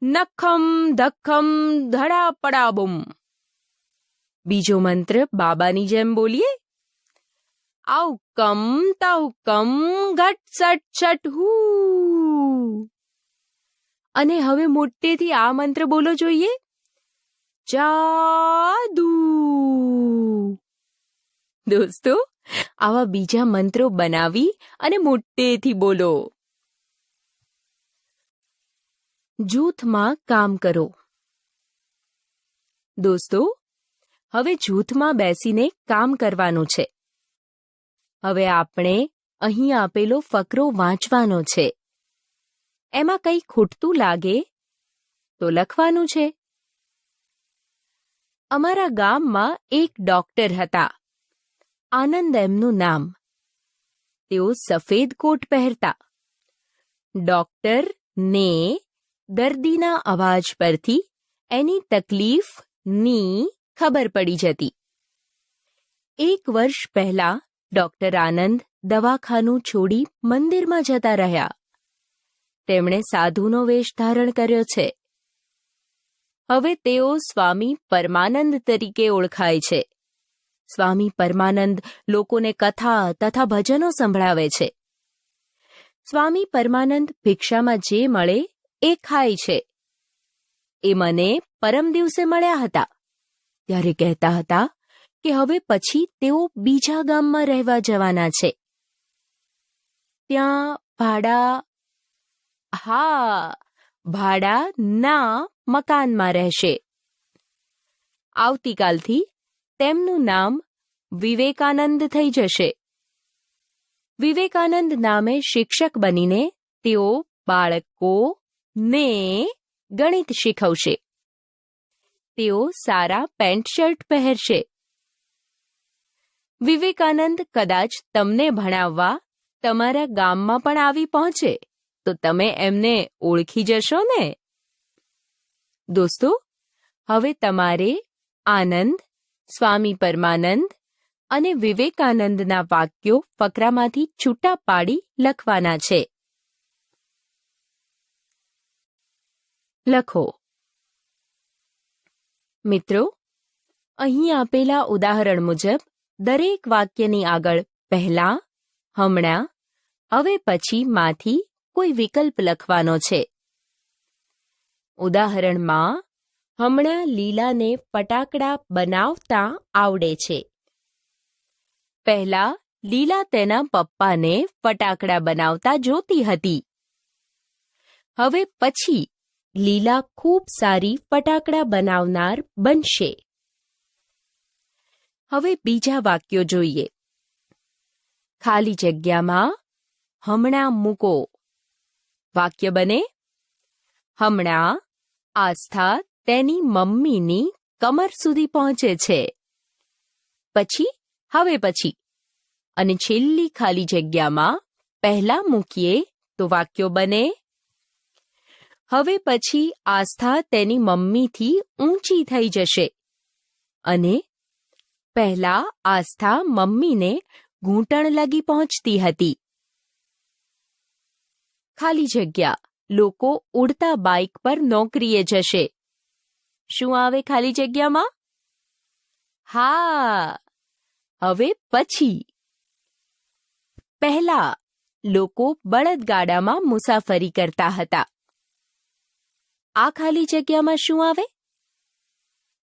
નખમ ધખમ ધડા પડા બુમ. બીજો મંત્ર બાબાની જેમ બોલીએ આઉકમ તાઉકમ ઘટ સટ છટ હૂ. અને હવે મોટેથી આ મંત્ર બોલો જોઈએ જાદુ. દોસ્તો, આવા બીજા મંત્રો બનાવી અને મોટેથી બોલો. જૂથમાં કામ કરો. દોસ્તો, હવે જૂથમાં બેસીને કામ કરવાનું છે. હવે આપણે અહીં આપેલો ફકરો વાંચવાનો છે. એમાં કંઈ ખૂટતું લાગે તો લખવાનું છે. અમારા ગામમાં એક ડોક્ટર હતા. આનંદ એમનું નામ. તેઓ સફેદ કોટ પહેરતા. ડોક્ટરને દર્દીના અવાજ પરથી એની તકલીફની ખબર પડી જતી. 1 વર્ષ પહેલા ડોક્ટર આનંદ દવાખાનું છોડી મંદિરમાં જતા રહ્યા. તેમણે સાધુનો વેશ ધારણ કર્યો છે. હવે તેઓ સ્વામી પરમાનંદ તરીકે ઓળખાય છે. સ્વામી પરમાનંદ લોકોને કથા તથા ભજનો સંભળાવે છે. સ્વામી પરમાનંદ ભિક્ષામાં જે મળે એ ખાય છે. એ મને પરમ દિવસે મળ્યા હતા. ત્યારે કહેતા હતા કે હવે પછી તેઓ બીજા ગામમાં રહેવા જવાના છે. ત્યાં ભાડાના મકાનમાં રહેશે. આવતીકાલથી તેમનું નામ વિવેકાનંદ થઈ જશે. વિવેકાનંદ નામે શિક્ષક બનીને તેઓ બાળકોને ગણિત શીખવશે. તેઓ સારા પેન્ટ શર્ટ પહેરશે. વિવેકાનંદ કદાચ તમને ભણાવવા તમારા ગામમાં પણ આવી પહોંચે તો તમે એમને ઓળખી જશો ને? દોસ્તો, હવે તમારે આનંદ, સ્વામી પરમાનંદ અને વિવેકાનંદના વાક્યો ફકરામાંથી છૂટા પાડી લખવાના છે. લખો. મિત્રો, અહીં આપેલા ઉદાહરણ મુજબ દરેક વાક્યની આગળ પહેલા, હમણાં, હવે પછી માંથી કોઈ વિકલ્પ લખવાનો છે. ઉદાહરણમાં હમણાં લીલાને ફટાકડા બનાવતા આવડે છે. પહેલા લીલા તેના પપ્પાને ફટાકડા બનાવતા જોતી હતી. હવે પછી લીલા ખૂબ સારી ફટાકડા બનાવનાર બનશે. હવે બીજા વાક્યો જોઈએ. ખાલી જગ્યામાં હમણાં મૂકો. વાક્ય બને હમણાં આસ્થા તેની મમ્મીની કમર સુધી પહોંચે છે. પછી, હવે પછી અને છેલ્લી ખાલી જગ્યામાં પહેલા મૂકીએ તો વાક્યો બને હવે પછી આસ્થા તેની મમ્મીથી ઊંચી થઈ જશે. અને પહેલા આસ્થા મમ્મીને ઘૂંટણ લગી પહોંચતી હતી. ખાલી જગ્યા લોકો ઉડતા બાઇક પર નોકરીએ જશે. શું આવે ખાલી જગ્યામાં? હા, હવે પછી. પહેલા લોકો બળદગાડામાં મુસાફરી કરતા હતા. આ ખાલી જગ્યામાં શું આવે?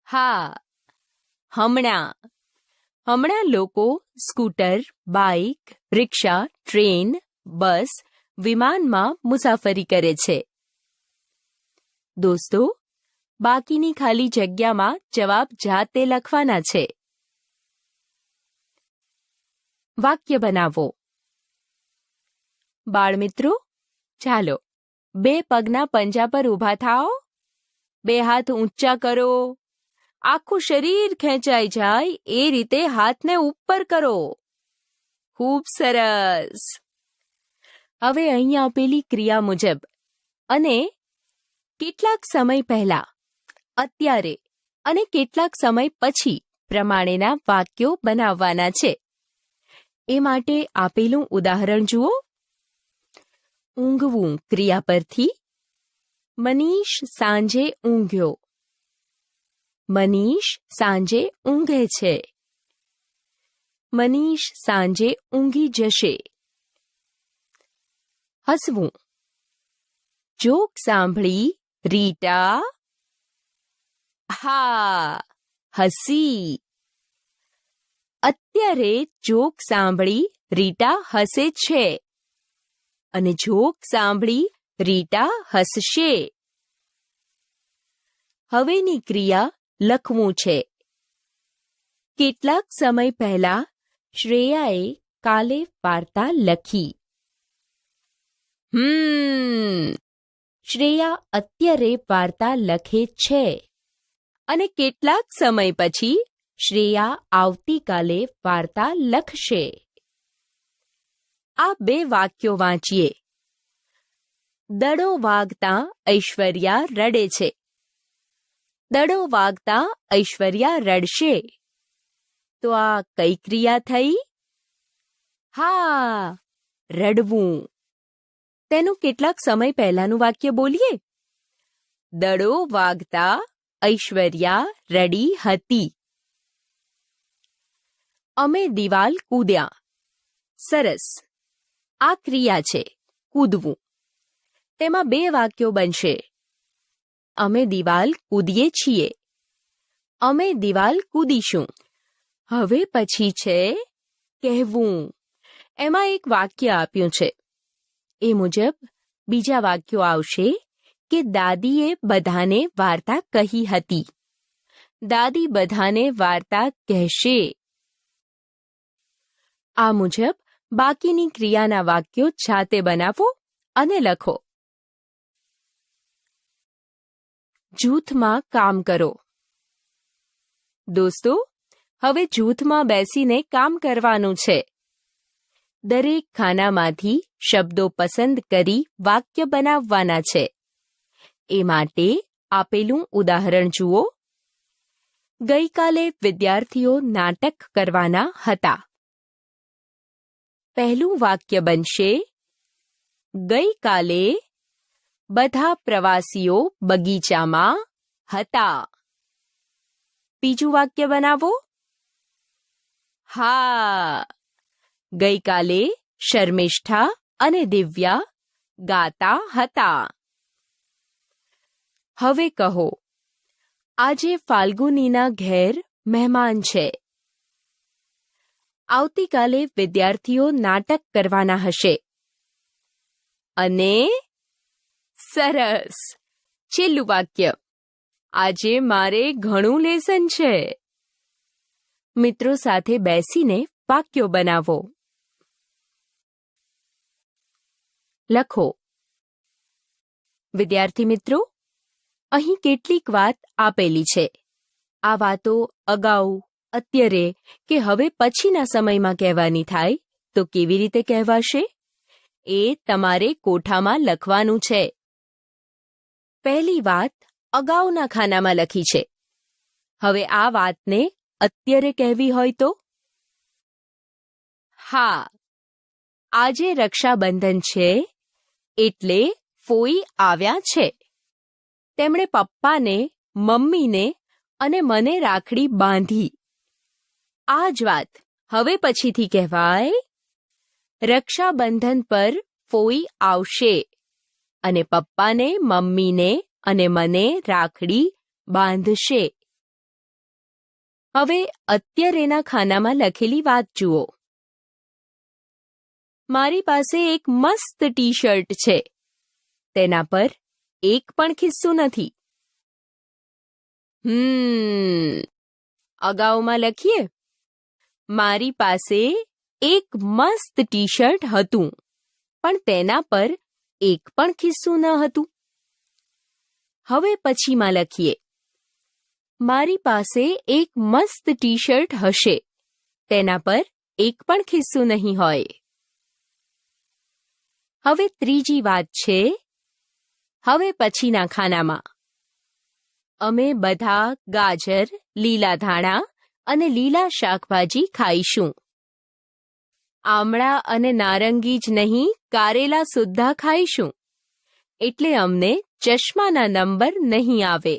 હા, હમણાં લોકો સ્કૂટર, બાઇક, રિક્ષા, ટ્રેન, બસ, વિમાનમાં મુસાફરી કરે છે. દોસ્તો, બાકીની ખાલી જગ્યામાં જવાબ જાતે લખવાના છે. વાક્ય બનાવો. બાળમિત્રો, ચાલો 2 પગના પંજા પર ઊભા થાઓ. 2 હાથ ઊંચા કરો. આખું શરીર ખેંચાઈ જાય એ રીતે હાથને ઉપર કરો. ખૂબ સરસ. હવે અહીં આપેલી ક્રિયા મુજબ અને કેટલાક સમય પહેલા, અત્યારે અને કેટલાક સમય પછી પ્રમાણેના વાક્યો બનાવવાના છે. એ માટે આપેલું ઉદાહરણ જુઓ. ઊંઘવું ક્રિયા પરથી મનીષ સાંજે ઊંઘ્યો. મનીષ સાંજે ઊંઘે છે. મનીષ સાંજે ઊંઘી જશે. હસવું. જોક સાંભળી રીટા હસી. અત્યારે જોક સાંભળી રીટા હસે છે અને જોક સાંભળી રીટા હસશે. હવેની ક્રિયા લખવું છે. કેટલાક સમય પહેલા શ્રેયાએ કાલે વાર્તા લખી. શ્રેયા અત્યારે વાર્તા લખે છે અને કેટલાક સમય પછી શ્રેયા આવતીકાલે વાર્તા લખશે. આ 2 વાક્યો વાંચીએ. દડો વાગતા ઐશ્વર્યા રડે છે. દડો વાગતા ઐશ્વર્યા રડશે. તો આ કઈ ક્રિયા થઈ? હા, રડવું. તેનું કેટલાક સમય પહેલાનું વાક્ય બોલીએ. દડો વાગતા ઐશ્વર્યા રડી હતી. અમે દિવાલ કૂદ્યા. સરસ. આ ક્રિયા છે, કૂદવું. તેમાં 2 વાક્યો બનશે. અમે દિવાલ કૂદીએ છીએ. અમે દિવાલ કૂદીશું. હવે પછી છે કહેવું. એમાં એક વાક્ય આપ્યું છે. એ મુજબ બીજા વાક્યો આવશે કે દાદીએ બધાને વાર્તા કહી હતી. દાદી બધાને વાર્તા કહેશે. આ મુજબ બાકીની ક્રિયાના વાક્યો જાતે બનાવો અને લખો. જૂથમાં કામ કરો. દોસ્તો, હવે જૂથમાં બેસીને કામ કરવાનું છે. દરેક ખાનામાંથી શબ્દો પસંદ કરી વાક્ય બનાવવાના છે. એ માટે આપેલું ઉદાહરણ જુઓ. ગઈકાલે વિદ્યાર્થીઓ નાટક કરવાના હતા. પહેલું વાક્ય બનશે ગઈકાલે બધા પ્રવાસીઓ બગીચામાં હતા. બીજું વાક્ય બનાવો. હા, ગઈકાલે શર્મિષ્ઠા અને દિવ્યા ગાતા હતા. હવે કહો, આજે ફાલ્ગુનીના ઘેર મહેમાન છે. આવતીકાલે વિદ્યાર્થીઓ નાટક કરવાના હશે. અને સરસ. છેલ્લું વાક્ય. આજે મારે ઘણું લેસન છે. મિત્રો સાથે બેસીને વાક્યો બનાવો. લખો. વિદ્યાર્થી મિત્રો, અહીં કેટલીક વાત આપેલી છે. આ વાતો અગાઉ, અત્યારે કે હવે પછીના સમયમાં કહેવાની થાય તો કેવી રીતે કહેવાશે? એ તમારે કોઠામાં લખવાનું છે. પહેલી વાત અગાઉના ખાનામાં લખી છે. હવે આ વાતને અત્યારે કહેવી હોય તો? હા, આજે રક્ષાબંધન છે એટલે ફોઈ આવ્યા છે. તેમણે પપ્પાને, મમ્મીને અને મને રાખડી બાંધી. આ જ વાત હવે પછીથી કહેવાય, રક્ષાબંધન પર ફોઈ આવશે અને પપ્પાને, મમ્મીને અને મને રાખડી બાંધશે. હવે અત્યારેના ખાનામાં લખેલી વાત જુઓ. મારી પાસે એક મસ્ત ટી શર્ટ છે. તેના પર એક પણ ખિસ્સું નથી. અગાઉમાં લખીએ. મારી પાસે એક મસ્ત ટી શર્ટ હતું, પણ તેના પર એક પણ ખિસ્સું ન હતું. હવે પછીમાં લખીએ. મારી પાસે એક મસ્ત ટી શર્ટ હશે, તેના પર એક પણ ખિસ્સું નહીં હોય. હવે ત્રીજી વાત છે. હવે પછીના ખાનામાં અમે બધા ગાજર, લીલા ધાણા અને લીલા શાકભાજી ખાઈશું. આમળા અને નારંગી જ નહીં, કારેલા સુદ્ધા ખાઈશું. એટલે અમને ચશ્માના નંબર નહીં આવે.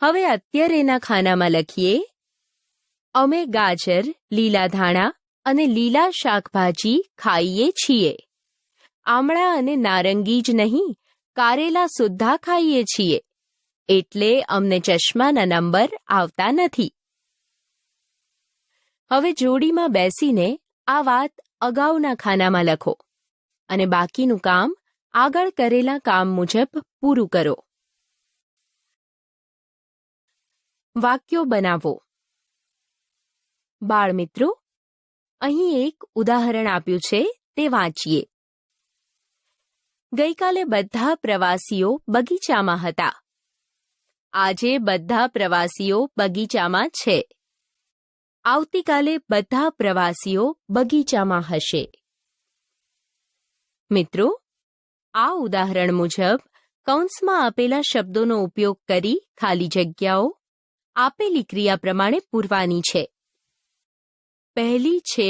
હવે અત્યારેના ખાનામાં લખીએ. અમે ગાજર, લીલા ધાણા અને લીલા શાકભાજી ખાઈએ છીએ. આમળા અને નારંગી જ નહીં, કારેલા સુદ્ધા ખાઈએ છીએ. એટલે અમને ચશ્માના નંબર આવતા નથી. હવે જોડીમાં બેસીને આ વાત અગાઉના ખાનામાં લખો અને બાકીનું કામ આગળ કરેલા કામ મુજબ પૂરું કરો. વાક્યો બનાવો. બાળમિત્રો, અહીં એક ઉદાહરણ આપ્યું છે, તે વાંચીએ. ગઈકાલે બધા પ્રવાસીઓ બગીચામાં હતા. આજે બધા પ્રવાસીઓ બગીચામાં છે. આવતીકાલે બધા પ્રવાસીઓ બગીચામાં હશે. મિત્રો, આ ઉદાહરણ મુજબ કૌંસમાં આપેલા શબ્દોનો ઉપયોગ કરી ખાલી જગ્યાઓ આપેલી ક્રિયા પ્રમાણે પૂરવાની છે. પહેલી છે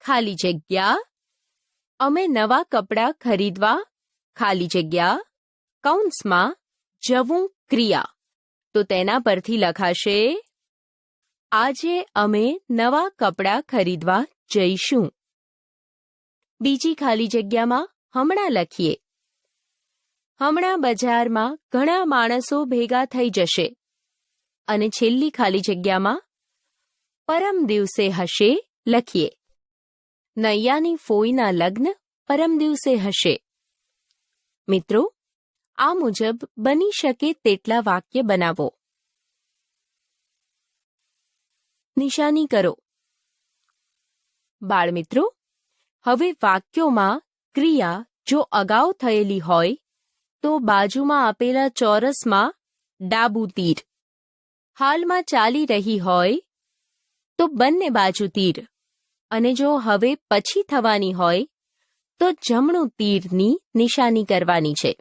ખાલી જગ્યા. અમે નવા કપડાં ખરીદવા ખાલી જગ્યા કૌંસમાં જવું ક્રિયા. તો તેના પરથી લખાશે, આજે અમે નવા કપડાં ખરીદવા જઈશું. બીજી ખાલી જગ્યામાં હમણાં લખીએ. હમણાં બજારમાં ઘણા માણસો ભેગા થઈ જશે. અને છેલ્લી ખાલી જગ્યામાં પરમ દિવસે હશે લખીએ. નૈયાની ફોઈના લગ્ન પરમ દિવસે હશે. મિત્રો, આ મુજબ બની શકે તેટલા વાક્ય બનાવો. નિશાની કરો. બાળમિત્રો, હવે વાક્યોમાં ક્રિયા જો અગાઉ થયેલી હોય તો બાજુમાં આપેલા ચોરસમાં ડાબું તીર, હાલમાં ચાલી રહી હોય તો બંને બાજુ તીર, અને જો હવે પછી થવાની હોય તો જમણું તીરની નિશાની કરવાની છે.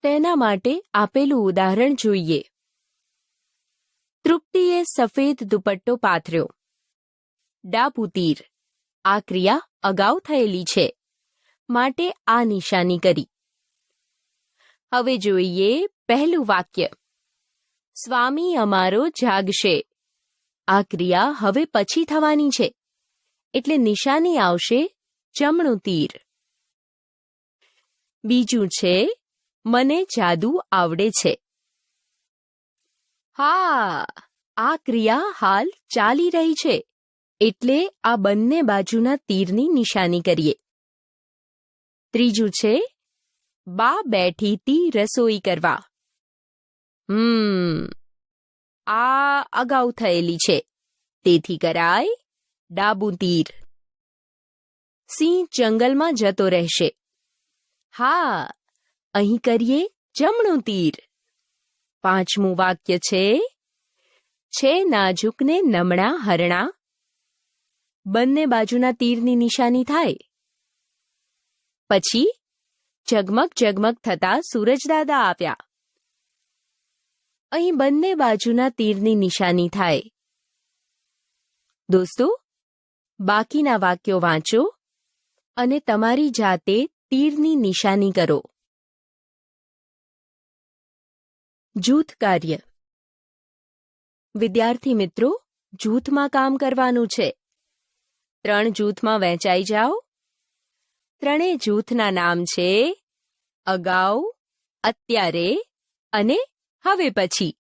તેના માટે આપેલું ઉદાહરણ જોઈએ. તૃપ્તિએ સફેદ દુપટ્ટો પાથર્યો. ડાબું તીર. આ ક્રિયા અગાઉ થયેલી છે, માટે આ નિશાની કરી. હવે જોઈએ પહેલું વાક્ય. સ્વામી અમારો જાગશે. આ ક્રિયા હવે પછી થવાની છે, એટલે નિશાની આવશે જમણું તીર. બીજું છે મને જાદુ આવડે છે. હા, આ ક્રિયા હાલ ચાલી રહી છે, એટલે આ બંને બાજુના તીરની નિશાની કરીએ. ત્રીજું છે બા બેઠી તી રસોઈ કરવા. આ અગાઉ થયેલી છે, તેથી કરાય ડાબું તીર. સિંહ જંગલમાં જતો રહેશે. હા, અહીં કરીએ જમણું તીર. પાંચમું વાક્ય છે નાજુકને નમણા હરણા. બંને બાજુના તીરની નિશાની થાય. પછી ઝગમગ ઝગમગ થતા સૂરજદાદા આવ્યા. અહીં બંને બાજુના તીરની નિશાની થાય. દોસ્તો, બાકીના વાક્યો વાંચો અને તમારી જાતે તીરની નિશાની કરો. જૂથ કાર્ય. વિદ્યાર્થી મિત્રો, જૂથમાં કામ કરવાનું છે. 3 જૂથમાં વહેંચાઈ જાઓ. ત્રણેય જૂથના નામ છે અગાઉ, અત્યારે અને હવે પછી.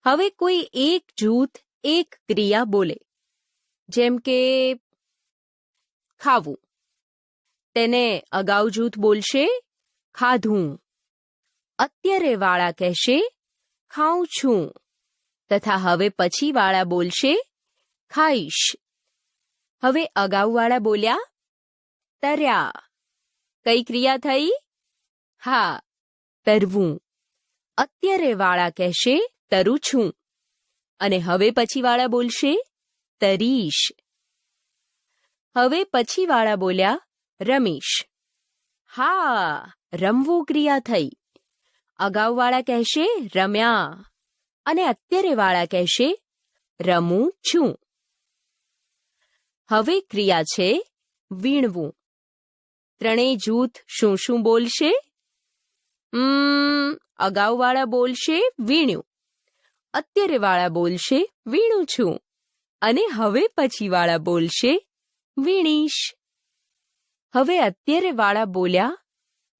હવે કોઈ એક જૂથ એક ક્રિયા બોલે, જેમ કે ખાવું. તેને અગાઉ જૂથ બોલશે ખાધું. અત્યારે વાળા કહેશે ખાઉં છું, તથા હવે પછી વાળા બોલશે ખાઈશ. હવે અગાઉ વાળા બોલ્યા તર્યા. કઈ ક્રિયા થઈ? હા, તરવું. અત્યારે વાળા કહેશે તરું છું, અને હવે પછી વાળા બોલશે તરીશ. હવે પછી વાળા બોલ્યા રમીશ. હા, રમવું ક્રિયા થઈ. અગાઉ વાળા કહેશે રમ્યા, અને અત્યારે વાળા કહેશે રમું છું. હવે ક્રિયા છે વીણવું. ત્રણેય જૂથ શું શું બોલશે? અગાઉ વાળા બોલશે વીણ્યું, અત્યારે વાળા બોલશે વીણું છું, અને હવે પછી વાળા બોલશે વીણીશ. હવે અત્યારે વાળા બોલ્યા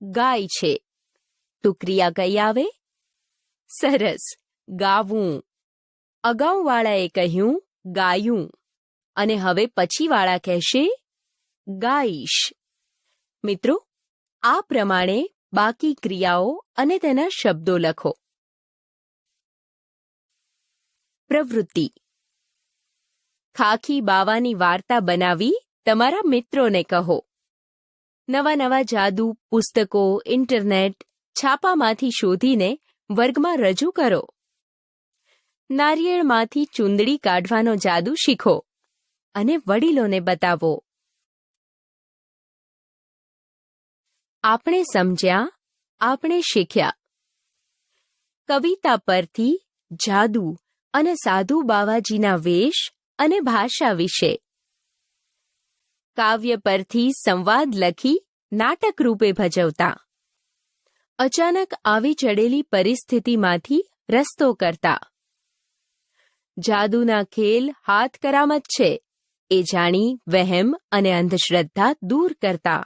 ગાય છે, તો ક્રિયા કઈ આવે? સરસ, ગાવું. અગાઉ વાળાએ કહ્યું ગાયું, અને હવે પછી વાળા કહેશે ગાઈશ. મિત્રો, આ પ્રમાણે બાકી ક્રિયાઓ અને તેના શબ્દો લખો. પ્રવૃત્તિ. ખાખી બાવાની વાર્તા બનાવી તમારા મિત્રોને કહો. નવા જાદુ પુસ્તકો, ઇન્ટરનેટ, છાપામાંથી શોધીને વર્ગમાં રજૂ કરો. નારિયેળમાંથી ચૂંદડી કાઢવાનો જાદુ શીખો અને વડીલોને બતાવો. આપણે સમજ્યા, આપણે શીખ્યા. કવિતા પરથી જાદુ અને સાધુ બાવાજીના વેશ અને ભાષા વિશે. કાવ્ય પરથી સંવાદ લખી નાટક રૂપે ભજવતા. અચાનક આવી ચડેલી પરિસ્થિતિમાંથી રસ્તો કરતા. જાદુના ખેલ હાથ કરામત છે, એ જાણી વહેમ અને અંધશ્રદ્ધા દૂર કરતા.